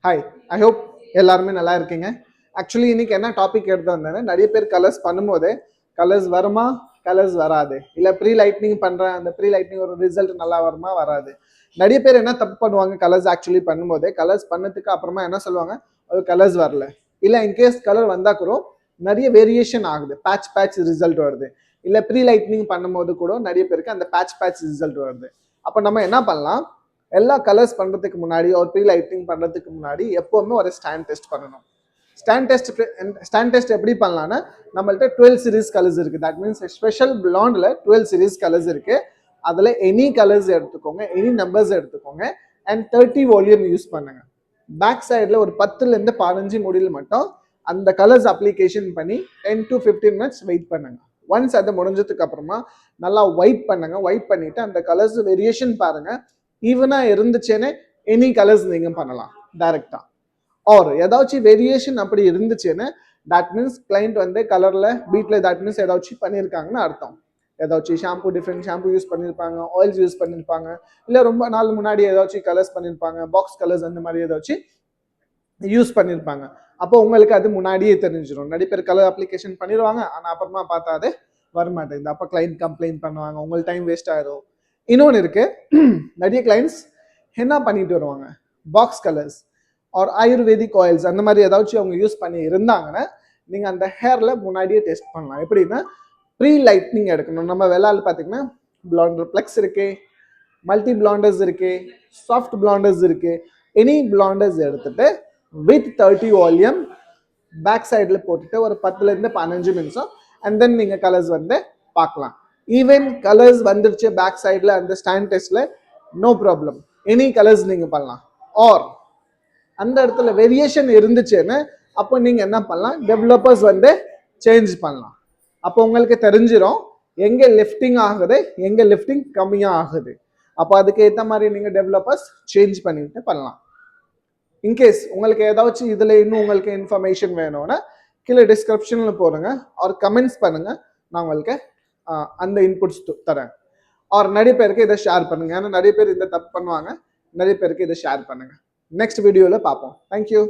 Hi, I hope எல்லாருமே நல்லா இருக்கீங்க. ஆக்சுவலி இன்னைக்கு என்ன டாபிக் எடுத்து வந்தேன்னா, நிறைய பேர் கலர்ஸ் பண்ணும்போதே கலர்ஸ் வருமா, கலர்ஸ் வராது, இல்லை ப்ரீ லைட்னிங் பண்ணுறேன், அந்த ப்ரீ லைட்னிங் ஒரு ரிசல்ட் நல்லா வருமா வராது. நிறைய பேர் என்ன தப்பு பண்ணுவாங்க, கலர்ஸ் ஆக்சுவலி பண்ணும்போதே கலர்ஸ் பண்ணதுக்கு அப்புறமா என்ன சொல்லுவாங்க, ஒரு கலர்ஸ் வரல, இல்லை இன்கேஸ் கலர் வந்தால் கூட நிறைய வேரியேஷன் ஆகுது, பேட்ச் ரிசல்ட் வருது. இல்லை ப்ரீ லைட்னிங் பண்ணும்போது கூட நிறைய பேருக்கு அந்த பேட்ச் ரிசல்ட் வருது. அப்போ நம்ம என்ன பண்ணலாம், எல்லா கலர்ஸ் பண்ணுறதுக்கு முன்னாடி ஒரு ப்ரீ லைட்டிங் பண்ணுறதுக்கு முன்னாடி எப்போவுமே ஒரு ஸ்டாண்ட் டெஸ்ட் பண்ணணும். ஸ்டாண்ட் டெஸ்ட் எப்படி பண்ணலாம்னா, நம்மள்ட்ட 12 சீரீஸ் கலர்ஸ் இருக்குது. தட் மீன்ஸ் ஸ்பெஷல் பிளாண்டில் 12 சீரீஸ் கலர்ஸ் இருக்குது. அதில் எனி கலர்ஸ் எடுத்துக்கோங்க, எனி நம்பர்ஸ் எடுத்துக்கோங்க, அண்ட் 30 வால்யூம் யூஸ் பண்ணுங்க. பேக் சைடில் ஒரு 10லேருந்து 15 முடியல மட்டும் அந்த கலர்ஸ் அப்ளிகேஷன் பண்ணி 10 to 15 மினிட்ஸ் வெயிட் பண்ணுங்க. ஒன்ஸ் அதை முடிஞ்சதுக்கு அப்புறமா நல்லா வைப் பண்ணுங்க. வைப் பண்ணிட்டு அந்த கலர்ஸ் வேரியேஷன் பாருங்க. ஈவனா இருந்துச்சுன்னு எனி கலர்ஸ் நீங்க பண்ணலாம் டைரக்டா. ஆர் ஏதாச்சும் வேரியேஷன் அப்படி இருந்துச்சுன்னு தட் மீன்ஸ் கிளைண்ட் வந்து கலர்ல பீட்ல தட் மீன்ஸ் ஏதாச்சும் பண்ணியிருக்காங்கன்னு அர்த்தம். ஏதாச்சும் ஷாம்பு டிஃப்ரெண்ட் ஷாம்பு யூஸ் பண்ணியிருப்பாங்க, ஆயில்ஸ் யூஸ் பண்ணியிருப்பாங்க, இல்லை ரொம்ப நாள் முன்னாடி ஏதாச்சும் கலர்ஸ் பண்ணியிருப்பாங்க, பாக்ஸ் கலர்ஸ் அந்த மாதிரி ஏதாச்சும் யூஸ் பண்ணியிருப்பாங்க. அப்போ உங்களுக்கு அது முன்னாடியே தெரிஞ்சிடும். நிறைய பேர் கலர் அப்ளிகேஷன் பண்ணிடுவாங்க, ஆனால் அப்புறமா பார்த்தா அது வரமாட்டேங்குது. அப்போ கிளைண்ட் கம்ப்ளைண்ட் பண்ணுவாங்க, உங்களுக்கு டைம் வேஸ்ட் ஆயிடும். இன்னொன்று இருக்கு, நிறைய கிளைண்ட்ஸ் என்ன பண்ணிட்டு வருவாங்க, box colours R ayurvedic oils அந்த மாதிரி ஏதாச்சும் அவங்க யூஸ் பண்ணி இருந்தாங்கன்னா நீங்கள் அந்த ஹேரில் முன்னாடியே டெஸ்ட் பண்ணலாம். எப்படின்னா, ப்ரீ லைட்னிங் எடுக்கணும். நம்ம வெள்ளால் பார்த்தீங்கன்னா பிளாண்டர் பிளக்ஸ் இருக்கு, மல்டி பிளாண்டர்ஸ் இருக்கு, சாஃப்ட் பிளாண்டர்ஸ் இருக்கு. எனி பிளாண்டர்ஸ் எடுத்துட்டு வித் 30 வால்யூம் பேக் சைடில் போட்டுட்டு ஒரு 10லேருந்து 15 நிமிஷம் அண்ட் தென் நீங்கள் கலர்ஸ் வந்து பார்க்கலாம். ஈவன் கலர்ஸ் வந்துருச்சு பேக் சைடில் அந்த ஸ்டாண்ட் டெஸ்ட்ல, நோ ப்ராப்ளம், எனி கலர்ஸ் நீங்கள் பண்ணலாம். ஆர் அந்த இடத்துல வேரியேஷன் இருந்துச்சுன்னு அப்போ நீங்கள் என்ன பண்ணலாம், டெவலப்பர்ஸ் வந்து சேஞ்ச் பண்ணலாம். அப்போ உங்களுக்கு தெரிஞ்சிடும் எங்கே லிஃப்டிங் ஆகுது, எங்கே லிஃப்டிங் கம்மியாக ஆகுது. அப்போ அதுக்கு ஏற்ற மாதிரி நீங்கள் டெவலப்பர்ஸ் சேஞ்ச் பண்ணிட்டு பண்ணலாம். இன்கேஸ் உங்களுக்கு ஏதாச்சும் இதில் இன்னும் உங்களுக்கு இன்ஃபர்மேஷன் வேணும்னா கீழே டிஸ்கிரிப்ஷனில் போடுங்க, ஆர் கமெண்ட்ஸ் பண்ணுங்க, நான் உங்களுக்கு அந்த இன்புட்ஸ் தரேன். ஆர் நிறைய பேருக்கு இதை ஷேர் பண்ணுங்க, ஏன்னா நிறைய பேர் இந்த தப்பு பண்ணுவாங்க. நிறைய பேருக்கு இதை ஷேர் பண்ணுங்க. நெக்ஸ்ட் வீடியோவில் பார்ப்போம். தேங்க்யூ.